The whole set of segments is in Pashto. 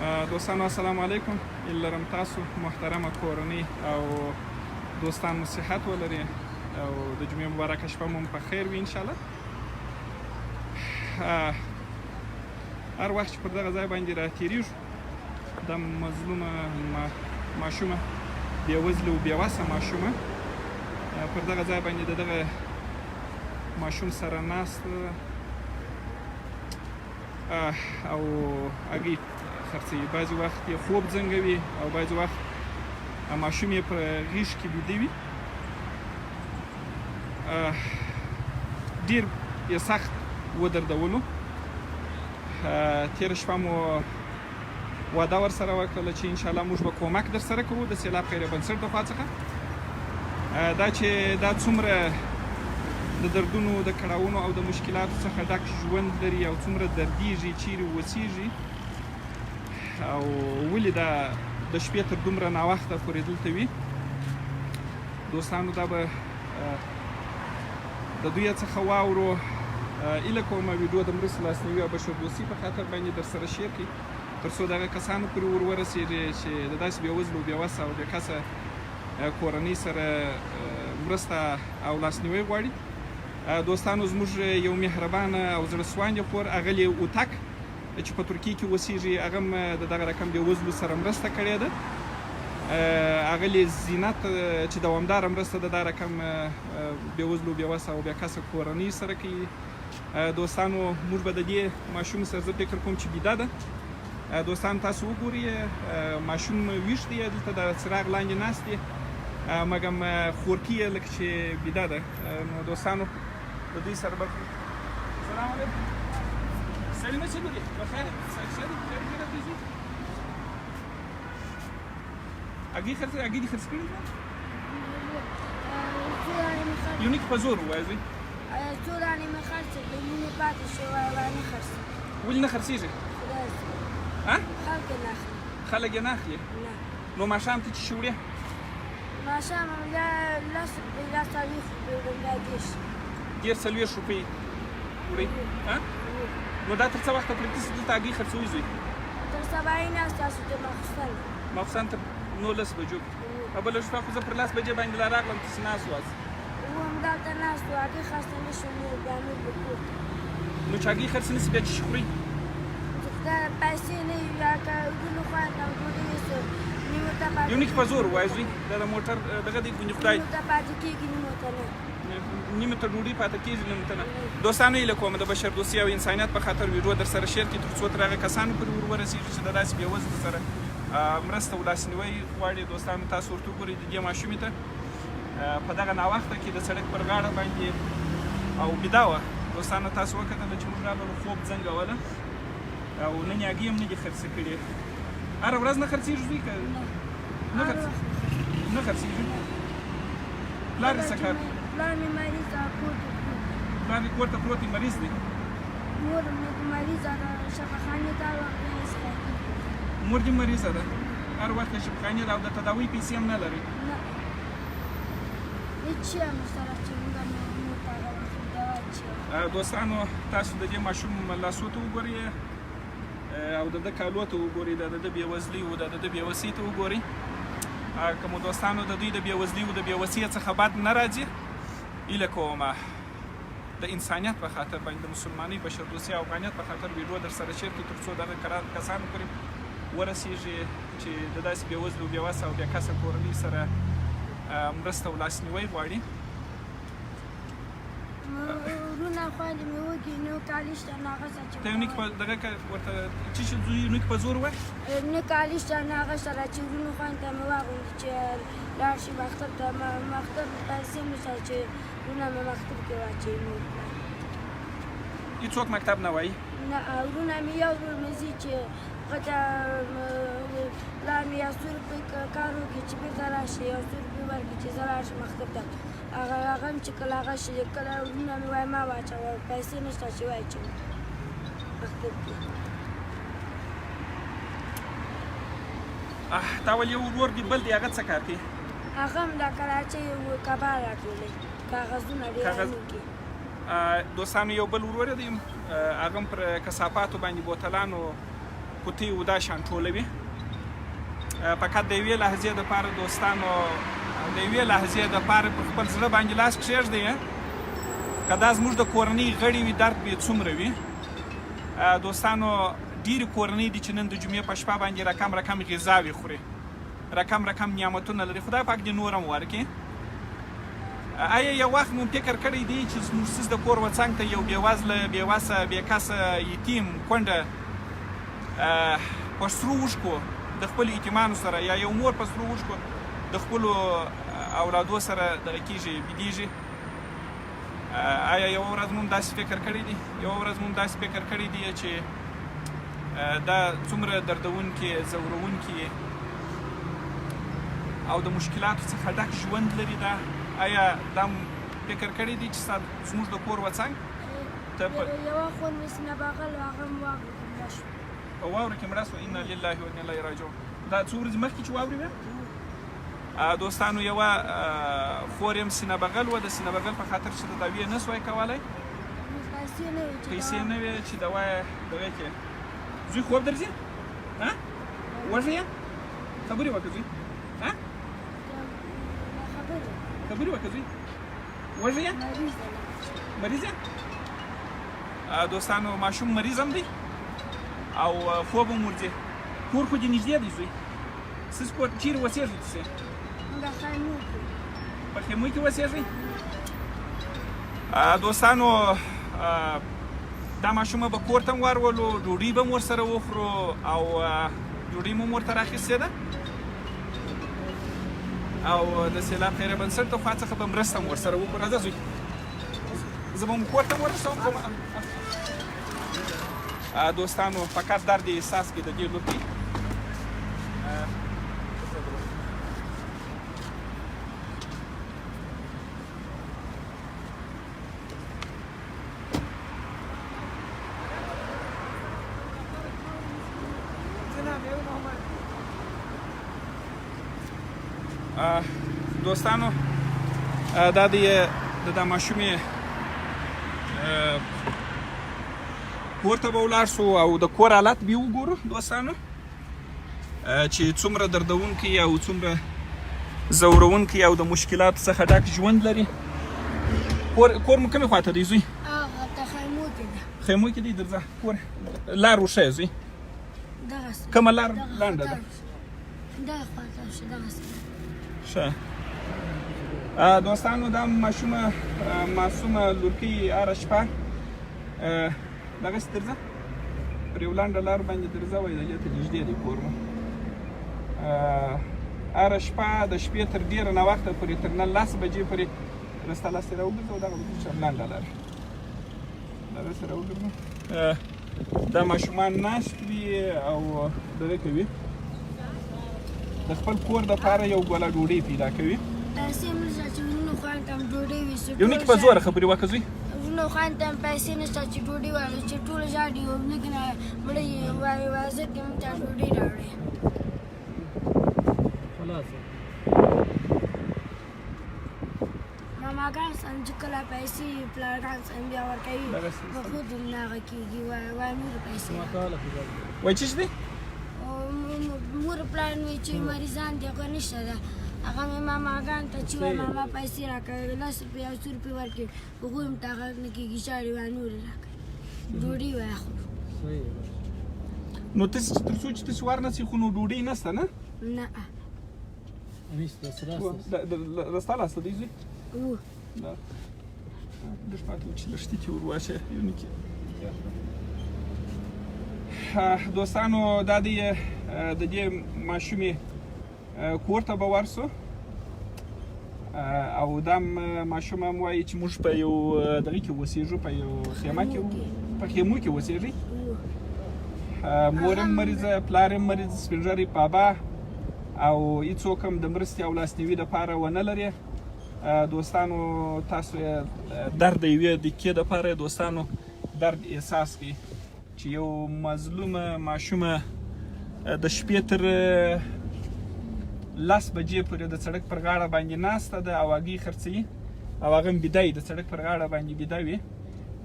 دوستانو السلام علیکم. هیله لرم تاسو محترمه کورنۍ او دوستان مو صحت ولري او د جمعې مبارکه شپه مو په خیر وي انشاءالله. هر وخت چې پر دغه ځای باندې راتېرېږو د مظلومه ماشومه بېوزله او بېوسه ماشومه پر دغه ځای باندې د دغه ماشوم سره ناست او هګۍ خرڅوي. بعضې وخت یې خوب ځنګوي او بعضې وخت ماشوم یې په غېږ کې بیده وي. ډېر یې سخت ودردولو. تېره شپه مو وعده ورسره وکړله چې انشاءالله موږ به کومک در سره کوو د سیلاب خیریه بنسټ د خوا څخه. دا چې دا څومره د دردونو د کړاوونو او د مشکلاتو څخه ډک ژوند لري او څومره دردیږي، چیرې اوسیږي او ولې دا د شپې تر دومره ناوخته پورې دلته وي. دوستانو دا به د دوی څخه واورو. هیله کومه ویډیو د مرستې لاسنیوي او بشردوستي په خاطر باندې در سره شیر کړي تر څو دغه کسانو پورې ور ورسېږي چې د داسې بېوزلو بېوسه او بېکسه کورنۍ سره مرسته او لاسنیوی غواړي. دوستانو زموږ یو مهربانه او زړه سواندې خور اغلې اوتک چې په ترکیې کې اوسېږي هغه هم د دغه رقم بېوزلو سره مرسته کړې ده. اغلې زینت چې دوامداره مرسته د دا رقم بېوزلو بېوسه او بېکسه کورنۍ سره کوي. دوستانو موږ به د دې ماشوم سره زه فکر کوم چې بیده ده. دوستان تاسو وګورئ ماشوم ویښ دی، دلته د څراغ لاندې ناست دی، مګم خورکي یې لکه چې بیده ده. نو دوستانو د دوی سره به سلام علیکم. سړي نه چلو دی بخیر هګۍ دې خرڅ کړي یو نیک په زور ووایه زوی څو دانې مې خرڅې کړې مینې پاتې شوی نه خرڅې. ولې نه خرڅېږي؟ خلک یې نه اخلي. نو ماښام ته چې شي وړې؟ ماښام همدا 10 روپۍ 10 څلوېښت روپۍ همدا 10 څلوېښت روپۍ وړئ. نو دا تر څه وخته پورې تاسې دلته هګۍ خرڅوئ زوی؟ تر سبا یې ناست تاسو ته ماخوستن تر 19 بجو. بله شپه خو زه پر 10 بجې باندې لا راغلم تاسې ناست واست. همدلته ناست وو هګۍ خرڅه نه شو نور بیا نور به کور. نو چې هګۍ خرڅ نه شي بیا چې شي خورئ؟ دا پیسې نه وي یا که ګلو خوند او ډوډۍ یې نیمو ته پاتې یو نیک په زور ووایه زوی دا د موټر دغه دی ګونې خدای نیمو ته پاتې کېږي نیمو ته نه. نیمه ته ډوډۍ پاتې کېږي نیمو ته نه. دوستانو هیله کوم د بشردوستي او انسانیت په خاطر ویډیو در سره شیر کړي تر څو تر هغه کسانو پورې ور ورسېږي چې د داسې بېوزلو سره مرسته او لاسنیوی غواړي. دوستانو تاسو ورته وګورئ د دې ماشومې ته په دغه ناوخته کې د سړک پر غاړه باندې او بیده وه. دوستانو تاسو وکتله چې موږ راغلو خوب ځنګوله او نن یې هګۍ هم نه دي خرڅې کړې. هره ورځ نه خرڅېږي زوی که نه خرڅېږي؟ پلار دې څه کار کوي؟ پلار مې مریض ده کور ته پلار دې کور ته پروت دی مریض دی؟ مور مې مریضه ده شفاخانې ته هر وخت مور دې مریضه ده هر وخت یې شفاخانې ده او د تداوۍ پیسې هم نه لرئ؟ نه هېڅ شی هم سره چې موږ مور ته هغه وخت دوا چي. دوستانو تاسو د دې ماشوم لاسو ته وګورئ او د ده کالو ته وګورئ، د ده بېوزلۍ او د ده بېوسۍ ته وګورئ. که مو دوستانو د دوی د بېوزلۍ او د بېوسۍ څخه بد نه راځي، هیله کوم د انسانیت په خاطر باندې د مسلمانۍ بشردوستي او افغانیت په خاطر ویډیو در سره شیر کړي تر څو دغه کسانو پورې ورسېږي چې د داسې بېوزلو بېوسه او بېکسه کورنۍ سره مرسته او لاسنیوی غواړي. ورونه خویندې مې وږي نو کالي شته نه هغه سره چې ته یو نیک په دغه ورته څه شي زوی نیک په زور ووایه؟ نه کالي شته نه هغه سره چې ورونو خویندو ته مې واغوندي چې لاړ شي مکتب ته. مکتب پیسې هم نشته چې ورونه مې مکتب کې واچوي. نور هېڅوک مکتب نه وایي؟ نه ورونه مې یو ورور مې ځي چې هغه ته پلار مې 100 روپۍ کار وکړي چې بېرته راشي 100 روپۍ ورکړي چې زه لاړ شم مکتب ته. هغه هم چې کله هغه شي کله ورونه مې وایي ما واچوه پیسې نشته چې واچوي مکتب کې. تا ول یو ورور دی بل دی هغه څه کار کوي؟ هغه هم د کراچۍ کباب راټولوي کاغذونه ډېر کوي. دوستانو یو بل ورور دی هغه هم پر کثافاتو باندې بوتلانو کوتې اوده شان ټولوي. فقط د یوې لحظې دپاره دوستانو د یوې لحظې دپاره پر خپل زړه باندې لاس کښېږدئ که دا زموږ د کورنۍ غړي وي درد به یې څومره وي. دوستانو ډېرې کورنۍ دي چې نن د جمعې په شپه باندې رقم غذاوې خوري، رقم نعمتونه لري. خدای پاک دې نور هم ورکړي. آیا یو وخت مو فکر کړی دی چې زموږ ستاسو د کور وڅنګ ته یو بېوزله بېوسه بېکسه یتیم کونډه په سرو اوښکو د خپلو یتیمانو سره یا یو مور په سرو اوښکو د خپلو اولادو سره دغه کېږي بېدېږي؟ آیا یوه ورځ مو هم داسې فکر کړی دی؟ یوه ورځ مو هم داسې فکر کړی دی چې دا څومره دردونکي ځورونکي او د مشکلاتو څخه ډک ژوند لري؟ دا آیا دا فکر کړی دی چې زموږ د کور وڅنګ یوه خور مې سینه بغل و هغه هم واوره کې مړه شوه. په واوره کې مړه شوه. انا لله و انا الیه راجعون. دا څو ورځې مخکې چې واورې وه دوستانو یوه خور یم سینه بغل وه. د سینه بغل په خاطر چې د دوی نه سوای کولی، پیسې نه وې چې دوا یې دغه کې. زوی خوب درځي؟ وږی یې؟ خبرې وکړه زوی. خبرې وکړه زوی. وږی یې؟ مریض یې؟ دوستانو ماشوم مریض هم دی او خوب هم ورځي. کور خو دې نږدې دی زوی؟ ستاسو کور چیرې اوسېږئ تاسې؟ په خیمو کې اوسېږئ؟ دوستانو دا ماشومه به کور ته هم ورولو، ډوډۍ به هم ورسره وخورو او ډوډۍ مو هم ورته راخیستې ده او د سیلاب خیریه بنسټ د خوا څخه به مرسته هم ورسره وکړو. راځه زوی، زه به هم کور ته هم ورسوم. دوستانو فقط درد احساس کې د دې لور دی. دوستانو دا د ماشومې کور ته به ولاړ شو او د کور حالت به وګورو دوستانو چې څومره دردونکي او څومره ځورونکي او د مشکلاتو څخه ډک ژوند لري. کور مو کومې خواته دی زوی؟ هغه خیمو کې ده. خیمو کې دی؟ درځه کور لار وښیه زوی. دغسې کومه لار لنډه ده؟ دغه خواته شه دغسې ښه. دوستانو دا معصومه لورکۍ هره شپه دغسې درځه پر یو لنډه لار باندې درځه وایي دغې ته نږدې دی کور مو. هره شپه د شپې تر ډېره ناوخته پورې تر 10 بجې پورې رسته لاستې راوګرځه دغه لنډه لار دغسې راوګرځه. دا ماشومان ناست وي او دغه کوي د خپل کور دپاره یو ګوله ډوډۍ پیدا کوي. پیسې مې نشته چې ورونو خویندو ته هم ډوډۍ ویسي. یو نه کې په زوره خبرې وکړه زوی. ورونو خویندو ته هم پیسې نشته چې ډوډۍ واخلي چې ټول ژاړي او لږ نه مړه وایي واځه کې موږ ته ډوډۍ راوړې. ماماګان سم چې کله پیسې پلارګان سم بیا ورکوي په خود نه هغه کېږي وایي نورې پیسې وایي چې دی مور پلار مې چې مریضان دي هغه نشته ده. هغه مې ماماګان ته چې وایي ماما پیسې راکوي 10 روپۍ او 100 روپۍ ورکوي هغوی هم ته هغه نه کېږي ژاړي وایي نورې راکوي ډوډۍ وایي اخلو. نو تاسې تر څو چې تاسې ورنسئ خو نو ډوډۍ نشته نه؟ نه رسته لاسته دی زوی؟ اوه Da. Deci poate ucide știți uruașe, unice. دوستانو دا د دې ماشومې کور ته به ورسو او دا ماشوم هم وایي چې موږ په یو دغه کې اوسېږو په یو خیمه کې په خیمو کې اوسېږئ. مور هم مریضه پلار هم مریض سپین ږیری بابا او هېڅوک هم د مرستې او لاسنیوي دپاره ونه لري. دوستانو تاسو درد د یوې دقیقې دپاره دوستانو درد احساس کړئ چې یو مظلومه ماشومه د شپې تر 10 بجې پورې د سړک پر غاړه باندې ناسته ده او هګۍ خرڅوي او هغه هم بیده وي د سړک پر غاړه باندې بیده وي.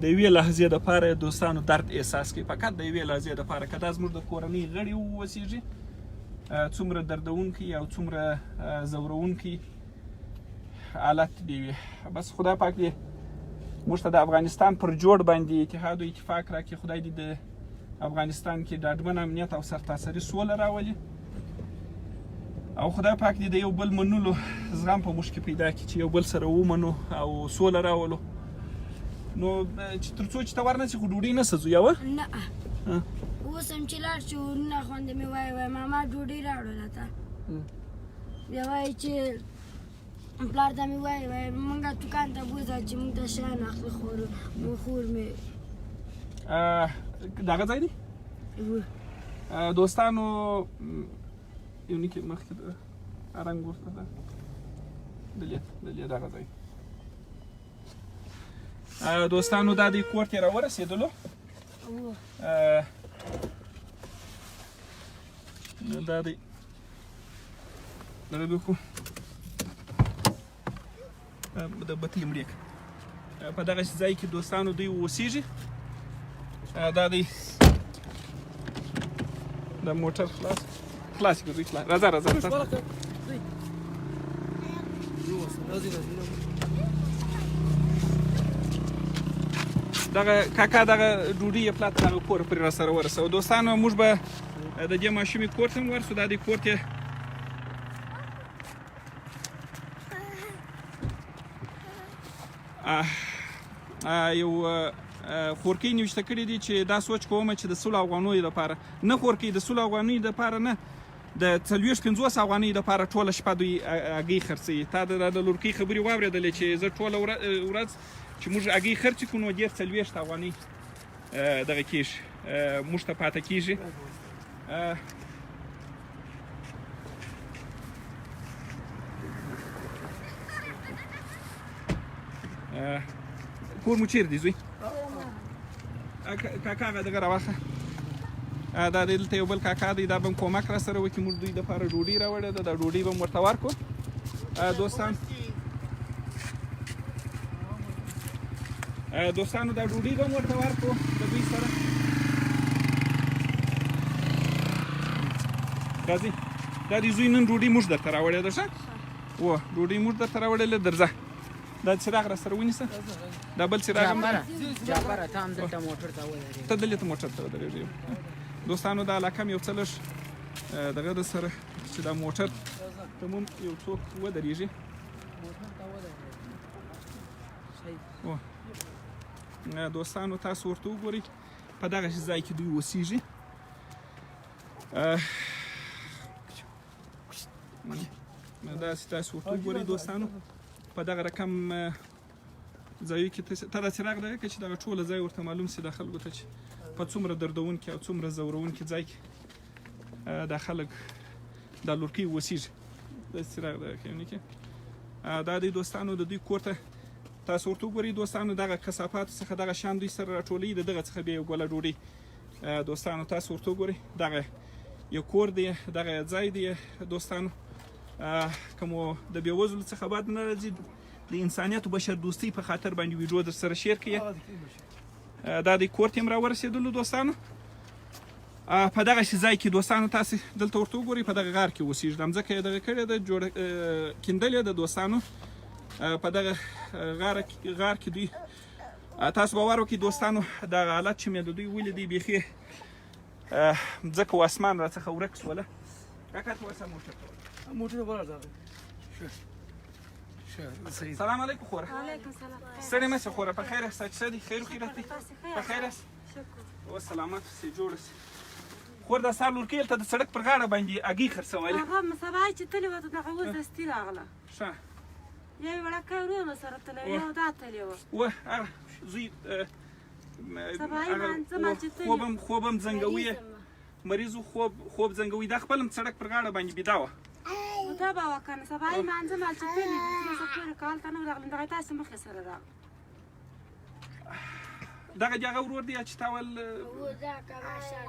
د یوې لحظې دپاره دوستانو درد احساس کوي، فقط د یوې لحظې دپاره. که دا زموږ د کورنۍ غړي واوسېږي څومره دردونکی او څومره ځورونکی حالت دې وي. بس خدای پاک دې موږ ته د افغانستان پر جوړ باندې اتحاد و اتفاق راکړي. خدای دې د افغانستان کې ډاډمن امنیت او سرتاسري سوله راولي او خدای پاک دې د یو بل منلو زغم په موږ کې پیدا کړي چې یو بل سره ومنو او سوله راولو. نو چې تر څو چې ته ورنسې خو ډوډۍ نه سځو یوه نه اوس هم چې لاړ شي ورونه خوندې مې وایي ماما ډوډۍ راوړله ته بیا وایي چې پلار ته مې وایي مونږ دوکان ته بوځه چې مونږ ته شیان اخلي خور مې دغه ځای دی دوستانو یو نکې مخکې د رنګ ورته ده دلې دغه ځای دوستانو دا دی کور کې راورسېدلو دا دی خو د بتلې مړیک په دغه ځای کې دوستانو دوی اوسېږي. دا دی د موټر خلاص کړه دوی راځه دغه کاکا دغه ډوډۍ یې پلار ته دغه کور پرې راسره ورسوه. دوستانو موږ به د دې ماشومې کور ته هم ورسو. دا دې کور کې یو خورکۍ نوشته کړي دي چې دا سوچ کوم چې د 100 افغانیو دپاره نه خورکۍ د 100 افغانیو دپاره نه د 40-50 افغانیو دپاره ټوله شپه دوی هګۍ خرڅوي. تا د لورکۍ خبرې واورېدلې چې زه ټوله ورځ چې موږ هګۍ خرڅې کړو نو ډېر 40 افغانۍ دغه کېږي موږ ته پاته کېږي. کور مو چیرې دی زوی؟ کاکا هغه دغه راواخه دا دلته یو بل کاکا دی دا به هم کومک را سره وکړي. موږ دوی دپاره ډوډۍ راوړې ده دا ډوډۍ به هم ورته ورکړو. دوستانو دا ډوډۍ به هم ورته ورکړو د دوی سره. راځئ دا دی زوی نن ډوډۍ موږ درته راوړې ده. ښه ډوډۍ موږ درته راوړلې درځه. دا څراغ را سره ونیسه. دا بل څراغ هم جعفره ته هم دلته موټر ته ودرېږه. ته دلته موټر ته ودرېږې. دوستانو دا علاقه مې یو څه لږ دغه د سره چې دا موټر ته مو یو څوک ودرېږي. دوستانو تاسو ورته وګورئ په دغه ځای کې دوی اوسېږي. داسې تاسو ورته وګورئ دوستانو په دغه رقم ځایو کې ته دا څراغ دغه که چې دغه ټوله ځای ورته معلوم سي د خلکو ته چې په څومره دردونکي او څومره ځورونکي ځای کې دا خلک دا لورکۍ اوسېږي. داسې څراغ دغه کوي کې دا دی دوستانو د دوی کور ته تاسو ورته وګورئ. دوستانو دغه کثافاتو څخه دغه شیان دوی سره راټولوي د دغه څخه بیا یو ګوله ډوډۍ. دوستانو تاسو ورته وګورئ دغه یو کور دی دغه ځای دی دوستانو. که مو د بېوزلو څخه بد نه راځي د انسانیت او بشر دوستۍ په خاطر باندې ویډیو در سره شیر کړئ. دا د کور ته هم راورسېدلو دوستانو. په دغه ځای کې دوستانو تاسې دلته ورته وګورئ په دغه غار کې اوسېږي. دا مځکه یې دغه کړې ده جوړه کیندلې ده دوستانو. په دغه غار کې دوی تاسو باور وکړئ دوستانو دغه حالت چې مې د دوی ولیدی بیخي مځکه او اسمان راڅخه ورک شوله. کاکا ته وسه موټر سلام علیکم خوره. علیکم سلام. ستړې مه شې خوره. په خیر یاست؟ څه دي خیر و خیرات دی؟ په خیر یاست؟ اوس سلامت اوسئ جوړ اوسئ. خور دا ستا لورکۍ هلته د سړک پر غاړه باندې هګۍ خرڅولې. هغه سبا چې تلې وه دغه اوس دستي راغله. ښه یو یې وړکی ورونه سره تللی یو دا تلې وه. هغه زوی سبا یې مانځمه چې تلې خوب هم زنګوي مریض و خوب زنګوي. دا خپل هم سړک پر غاړه باندې بیده وه. نو دا به وه که نه سبا یې مانځمه چې تلې زه پورې کال ته نه ورغلم دغه تاسې مخې سره راغله. دغه د هغه ورور دی چې تا ول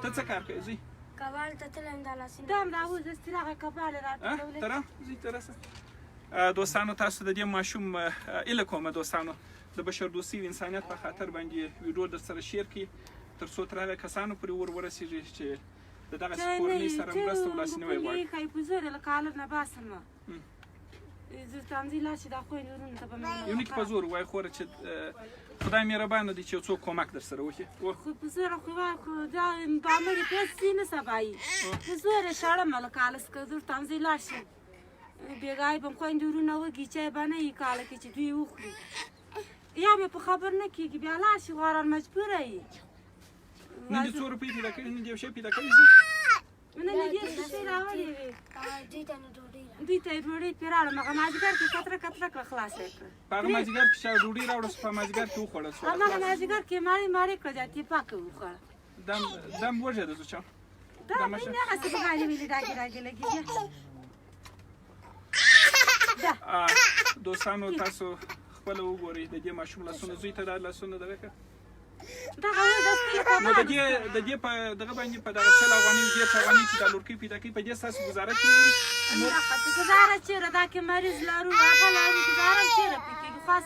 ته څه کار کوې زوی؟ کبال ته تلم دا لاسونه دا هم دا اوس دستي راغی کبال یې راته ته را زوی ته راسه. دوستانو تاسو د دې ماشوم هیله کومه دوستانو د بشردوستي او انسانیت په خاطر باندې ویډیو در سره شیر کړي تر څو تر هغه کسانو پورې ورسیږي چې د دغسې کورنۍ سره مرسته او لاسنیوی غواړي خی په زور له کاله نه باسمه زه تامزي لا چې دا خویندې ورونه ته به مې یو نه په زور وای خوره چې خدای مهربانه دی چې یو څوک کومک در سره وکړي خو په زور خو وای خو دا په مې پیسې نه سبای په زور شړم له کاله سکه زور تامزي لا شي بیګای بم خویندې ورونه وږي چې باندې یې کاله کې چې دوی وخوري یا مې په خبر نه کېږي بیا لا شي غواران مجبوره یې نن دې څو روپۍ پیدا کړي نن دې یو شی پیدا کړي نن دې ډېر څه راوړې وې دوی ته یې ډوډۍ پرې راوړم هغه مازدیګر کې کتره کړه خلاصه یې کړه په هغه مازدیګر کې چا ډوډۍ راوړه په مازدیګر کې وخوړه هغه مازدیګر کې مارې کړه جاتې پاکه وخوړه دم وژه ده زه چا دا مې نه هسې په غالي ویلې ډاګې لګي دوستانو تاسو خپله وګورئ د دې ماشوم لاسونه زوی ته دا لاسونه دغه کړه دا هغه نو د دې په دغه باندې په دغه 6 افغانۍ 10 افغانۍ چې دا لورکۍ پیدا کوي په دې ستاسو ګزاره کېږي ګزاره چېرې دا کې مریض لرو هغه لرو ګزاره چېرې پې کېږي خاص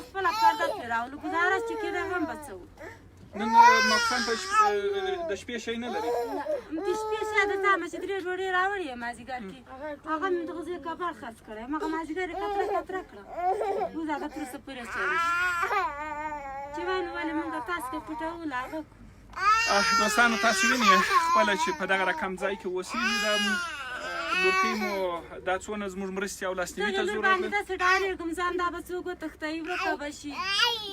خپله پرده پرې راولو ګزاره چې کېده هم به څه نن ماښام د شپې شی نه لري د شپې شی د تا مې چې درې ډوډۍ راوړې یم مازدیګر کې هغه مې د غوزې کباب خرڅ کړی یم هغه مازدیګر یې کتره کړه اوس هغه تر څه پورې اچوي چې وایي نو ولې موږ تاسو کې پټوو هغه دوستانو تاسو وینئ خپله چې په دغه رقم ځای کې اوسېږي دا لورکۍ مو دا څونه زموږ مرستې او لاسنیوي ته ضرورت لري داسې ډارېږم ځان دا به څوک وتښتوي ورکه به شي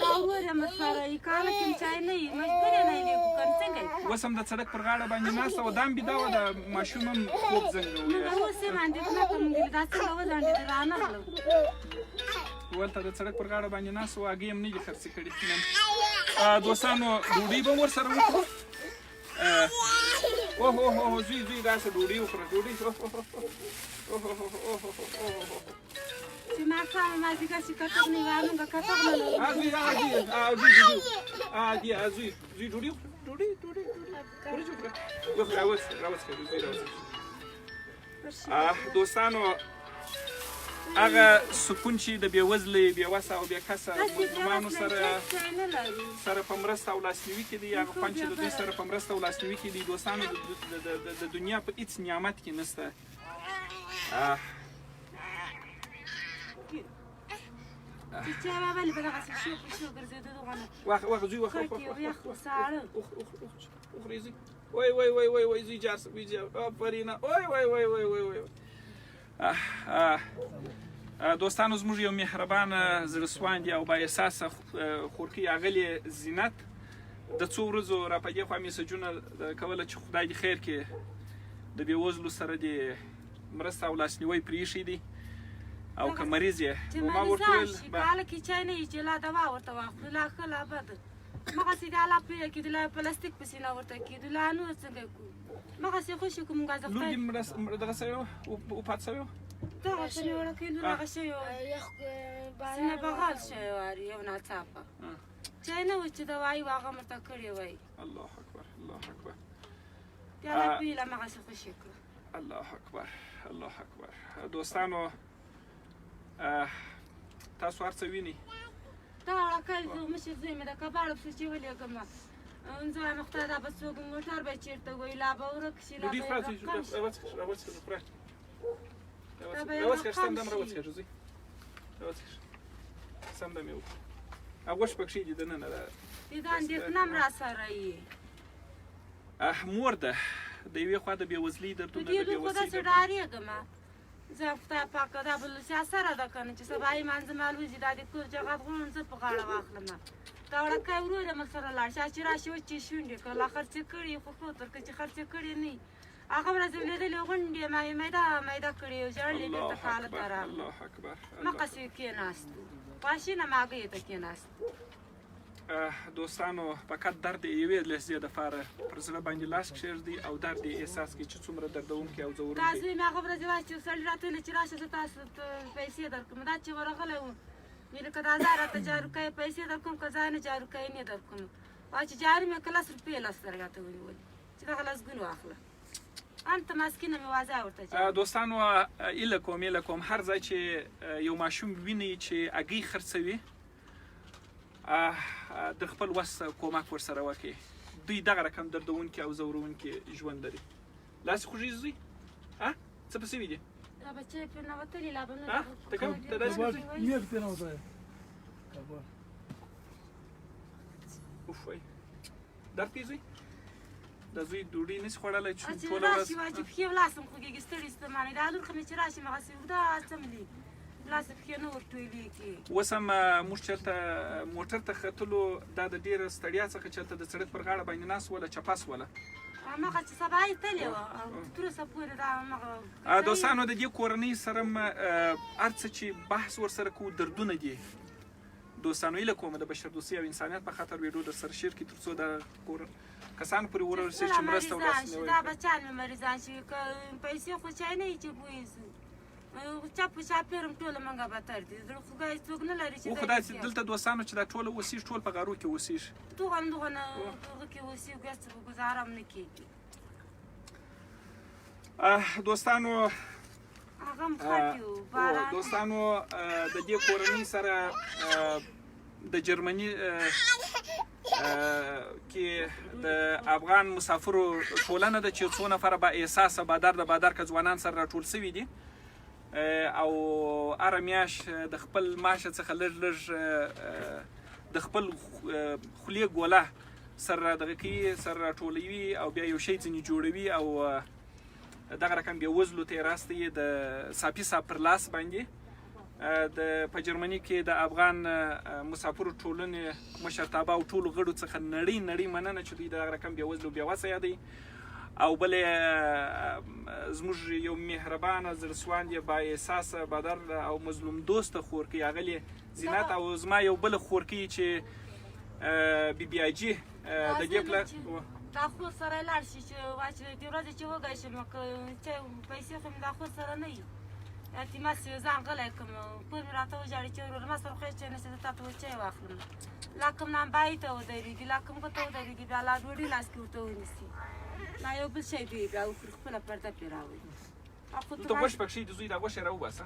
دا ور یم سره یې کاله کې چای نه وي مجبور یې نه یې لیکو کنه څنګه یې اوس هم د سړک پر غاړه باندې ناسته وه دا هم بیده وه د ماشوم هم خوب زنګوي اوس یې اندېښنه کوم دا څنګه وځنډېده رانغلم ولته د سړک پر غاړه باندې ناست وه هګۍ هم نه دي خرڅې کړي نن دوستانو ډوډۍ به هم ورسره وخورو اوه زوی راسه ډوډۍ وخوره ډوډۍ چې ماښام مازدیګر چې کتغ نه وي موږ کتغ نه لرو زوی ډوډۍ دوستانو هغه سکون چې د بېوزلې بېوسه او بېکسه مظلومانو سره په مرسته او لاسنیوي کې دی هغه خوند چې د دوی سره په مرسته او لاسنیوي کې دی دوستانو د دنیا په هېڅ نعمت کې نشته زوی وای زوی جار آفرینه وای دوستانو زموږ یو مهربانه زړهسواندې او بااحساسه خورکۍ اغلې زینت د څو ورځو را په دې خوا میسجونه کوله چې خدای دې خیر کړي د بېوزلو سره دې مرسته او لاسنیوی پرېښی دی او که مریض یې ما ورته ویل کاله کې چای نه وي چې لا دوا ورته واخلو لا ښه لا بد مغسې د الا پرې کېدو لا پلاستیک پسې نه ورته کېدو لا نور څنګه کوو مغسې خوشې کوم ګازه لور دې دغه سوی و وفات سوی و دغه پرې وړه کې لور هغه شوی و سینه بغال شوی و یو ناڅاپه چای نه و چې دوایي و هغه مرته کړې وای الله اکبر بیا لا پرې لا مغسې خوشې کړو الله اکبر دوستانو تاسو هر څه وینئ دا وړکۍ مشر زوی مې د کباړو پسې چې ولېږم زه وایم خدای دا به څوک موټر به چېرته وایي لا به ورک شي لا به یې رقم شي دا به یې رقم شي سم دم یې وکړه غوښ پکښې دي دننه دا اندېښنه هم را سره یي مور ده د یوې خوا د بېوزلۍ دردونه په دې لور خو داسې ډارېږم زه خدای پاکه دا بل سیاسره ده که نه چې سبا یې مانځه مال وځي دا د کور جغات غرونه زه په غاړه واخلم دا وړکۍ ورور یې سره لاړ شي چې راشي وچې شونډې که لا خرڅې کړي خو ښه تر که چې خرڅې کړي نه وي هغه ورځ یې لیدلې غونډې میده کړې وې ژړلې بېرته کاله ته راغلو مقسې کېناستو خواشینه ماګۍ ته کېناستو دوستانو فقط درد یوې لحظې دپاره پر زړه باندې لاس کښېږدئ او درد یې احساس کړئ چې څومره دردونکی او ځورونکی دا زوی مې هغه ورځ وایي چې سړي راته ویلې چې راشه زه تاسو پیسې درکړم دا چې ورغلی وم ویلې که دا ځای راته جاروکۍ پیسې درکړم که ځای نه جاروکۍ نه درکړم وایي چې جارو مې که 10 روپۍ لس زره راته ونیولې چې دغه لسګون واخله انته مسکینه مې واضح ورته دوستانو ایله کوم هر ځای چې یو ماشوم وینئ چې هګۍ خرڅوي د خپل وس کومک ورسره وکړي. دوی دغه رقم دردونکي او ځورونکي ژوند لري. لاس خوږیږي زوی څه په سوي دي لا بچه پې نوتلي لا به نه ته کوم ته داسې اوف وای درد کوي زوی د زوی ډوډۍ نشي خوړلی چې ټوله ورځ راشي واجب پښې ولاسم خوږېږي ستړي ستومانې دا لور خو مې چې راشي هغسې اوږده څملي ولاسه پښې نه ورټویلېږي. اوس هم موږ چېرته موټر ته ختلو دا د ډېره ستړیا څخه چېرته د سړک پر غاړه باندې ناست وله چپه سوله همغه چې سبا یې تلې وه او تر اوسه پورې دا همغه دوستانو د دې کورنۍ سره هر څه چې بحث ورسره کوو دردونه دي دوستانو. هیله کوم د بشردوستۍ او انسانیت په خاطر ویډیو درسره شیر کړي تر څو د کسانو پورې ورسېږي چې مرسته ورسره دا بچیان مې مریضان شي که پیسې خو چای نه وي چې بویځو چپ په چاپېرم ټوله منګه بتر دي زړه خوږی څوک نه لري چې خو داسې دلته دوستانو چې دا ټوله اوسېږي ټول په غارو کې اوسېږي دغه نه هغه کې اوسېږو هېڅ به ګزاره هم نه کېږي. دوستانو هغه هم خټي وو باران دوستانو د دې کورنۍ سره د جرمني کې د افغان مسافرو ټولنه ده چې څو نفره با احساسه بادار د بادار که ځوانان سره راټول سوي دي او هره میاشت د خپل معاشه څخه لږ د خپل خولې ګوله سره دغه کوي سره راټولوي او بیا یو شی ځینې جوړوي او دغه رقم بیا وزلو ته یې راستوي د ساپي صاحب پر لاس باندې په جرمني کې د افغان مسافرو ټولنې مشرتابه او ټولو غړو څخه نړۍ مننه چې دوی دغه رقم بیا وزلو بیا وسه یادوي او بل زموږ یو مهربانه زړسواند با احساسه بدر او مظلوم دوست خورکۍ اغلی زینت او زما یو بل خورکۍ چې بی آی جی د دې پلا دا خو سره لاړ شي چې واچې د ورځې چې وږی شم چې پیسې خو مې دا خو سره نه وي اعتماد چې ځان غلی کړم کور مې راته وژاړي چې ورور ما سره خو هېڅ شی نشته زه تا ته چای واخلم لا کوم نانبایي ته ودرېږي لا کوم ته ودرېږي بیا لا ډوډۍ لاس کې ورته ونیسي لا یو بل شی دوی بیا وخوري خپله پرده پرې راوړي دلته غوښې پکښې د زوی دا غوښې راوباسه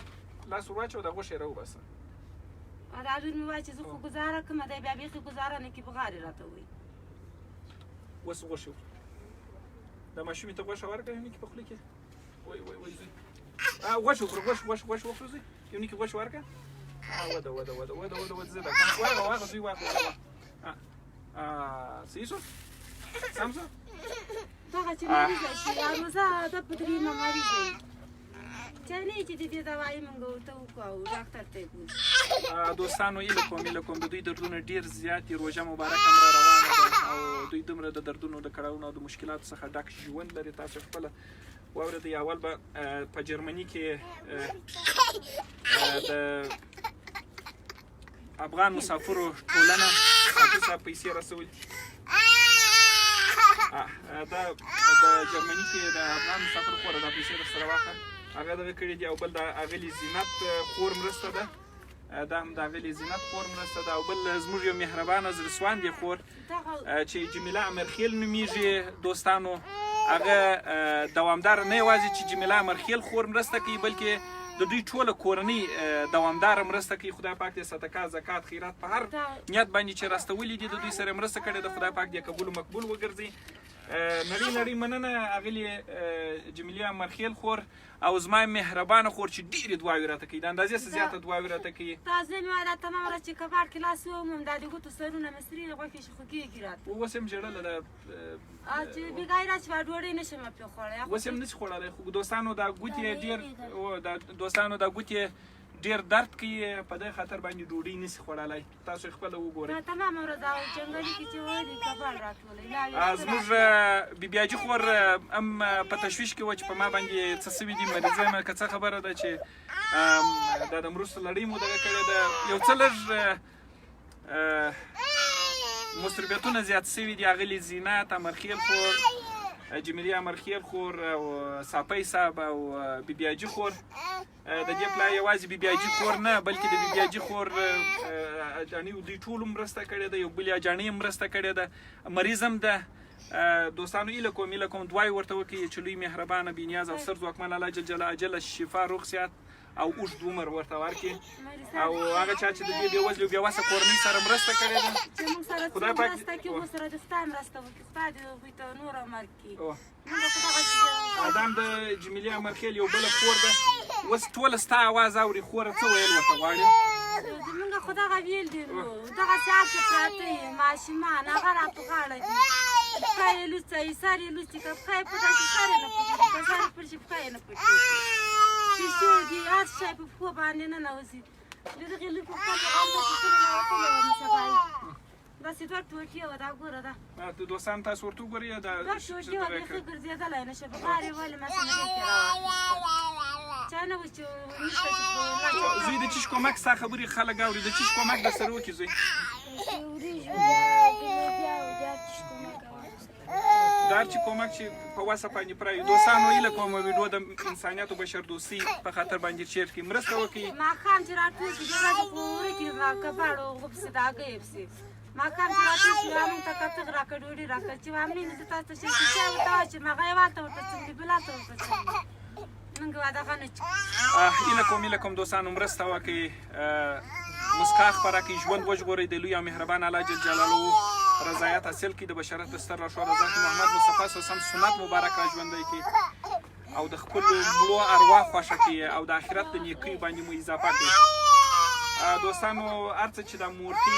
لاس ور واچوه دا غوښې راوباسه دا لور مې وایي چې زه خو ګزاره کوم دی بیا بیخي ګزاره نه کړي بغارې راته وایي اوس غوښې دا ماشومې ته غوښه ورکړه یو نکي په خوله کې وای زوی غوښه وخوره غوښه وخوره زوی یو نکي غوښه ورکړه وده زه دا واغه زوی واغه صحیح شو سم شو دغه چې مریضه شي روزه ده په درې نه مریضه وي چای نه چې د دې دوایي موږ ورته وکړو او ډاکټر ته یې بوځو دوستانو هیله کوم د دوی دردونه ډېر زیات دي روژه مبارکه هم را روانه ده او دوی دومره د دردونو د کړاوونو او د مشکلاتو څخه ډک ژوند لري تاسو خپله واورېدئ اول به په جرمني کې د افغان مسافرو ټولنه ساپي صاحب پیسې رسولي دا د جرمني کې د افغان مسافرو خوره دا پیسې درسره واخله هغه دغه کړي دي او بل د اغلې زینت خور مرسته ده دا هم د اغلې زینت خور مرسته ده او بل زموږ یو مهربانه زړسواندې خور چې جمیله امرخیل نومیږي دوستانو هغه دوامدار نه یوازې چې جمیله امرخیل خور مرسته کوي بلکې د دوی ټوله کورنۍ دوامداره مرسته کوي خدای پاک دې صدقه زکات خیرات په هر نیت باندې چې راستولي دي د دوی سره مرسته کړې ده خدای پاک دې قبول و مقبول وګرځي نړۍ مننه اغلې جمیله امرخیل خور او زما مهربانه خور چې ډېرې دعاوې راته کوي د اندازې څه زیاته دعاوې راته کوي تازه مې وایي دا تمام ورځ چې کباړ کې لاس وومم دا د ګوتو سرونه مې سرې غوښې شي خوږېږي راته اوس هم ژړله ده چې بېګای راشي به ډوډۍ نه شم پرې خوړی اوس هم نشي خوړلی خو دوستانو دا ګوتې ډېر درد کوي په دې خاطر باندې ډوډۍ نشي خوړلی تاسو خپله وګورئ دا تمامه ورځ او جنګلي کې چې وایي کباړ راټولوي زموږ بیبیاجي خور هم په تشویش کې وه چې په ما باندې څه سوي دي مریضه یم که څه خبره ده چې دا د مرستو لړۍ مو دغه کړې ده یو څه لږ مصروفیتونه زیات سوي دي اغلې زینت امرخیل خور جمیله امرخیل خور او ساپی صاحب او بیبیاجي خور د دې پلا یوازې بیبیاجي خور نه بلکې د بیبیاجي خور اجاني دوی ټولو مرسته کړې ده یو بل اجاني مرسته کړې ده مریض هم ده دوستانو هیله کوم دعای ورته وکړئ چې لوی مهربانه بېنیاز او ستر ځواکمن الله جل جلاله اجل شفا روغ صحت او اوږد عمر ورته ورکړي او هغه چا چې د دې بېوزلو بېوسه کورنۍ سره مرسته کړې ده چې موږ سره خدای څوک پاک مرسته کوي موږ سره د ستا مرسته وکړي ستا د هغوی ته نور عمر کړي او موږ خو دغه ادم د جمیلې امرخیل یو بله خور ده اوس ټوله ستا اواز اوري خوره څه ویل ورته غواړې موږ خو دغه ویل دي دغسې هلته پراته یي ماشومان هغه را په غاړه دي پښه یې لوڅوي سر یې لوڅي که پښه یې پټه شي سر یې نه پټېږي که سر یې پټ شي پښه یې نه پټېږي پیسې دي هر شی په پښو باندې ننوځي د دغې لوی په پښه هغه پښتنه راوتلې وه مو سبا یې داسې دوه ټوټې وه دا ګوره دا د دوستان تاسو ورته وګورئ دوه ټوټې وه بیخي ګرځېدلی نه شه په غار یې ولې ماشینرۍ کې راواخیسته چا نه و چې نشته چې په زوی د چیش کومک ستا خبرې خلک اوري د چیش کومک در سره وکړي زوی د هر چی کومک چې په وسه باندې پرایي دوستانو هیله کوم ویډیو د انسانیت او بشر دوستي په خاطر باندې شیر کړي مرسته وکړي ماښام چې راټول شي د ورځې په وره کې کباړو غوپسې د هګۍ پسې ماښام چې راټول شي موږ ته کتغ راکړه ډوډۍ راکړه چې وامنې نه زه تاسو ته شي چای ورته واچوم هغه یې والته ورته څنډي بل هلته ورته څنډي نن دغه نه هیله کوم دوستانو مرسته وکړي مسکا خپره کړي ژوند وژغورئ د لوی او مهربان الله جل جلاله رضایت حاصل کړي د بشرت د ستر راشو حضرت محمد مصطفی صلی الله علیه وسلم سنت مبارک را ژوندی کړي او د خپلو مړو ارواح خوښه کړي او د آخرت د نیکۍ باندې مو اضافه کړي دوستانو هر څه چې د مورتي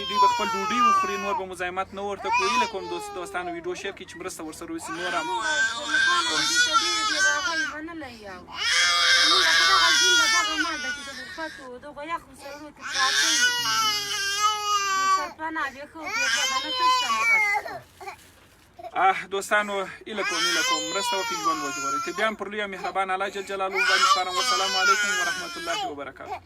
دوی به خپل ډوډۍ وخوري نور به مزاحمت نه ورته کوو هیله کوم دوستانو ویډیو شیر کړي چې مرسته ورسره وشي نور هم دوستانو هیله کوم مرسته وکړئ ژوند وژغورئ که بیا هم پر لوی مهربان الله جل جلاله باندې سپارم والسلام علیکم ورحمت الله وبرکاته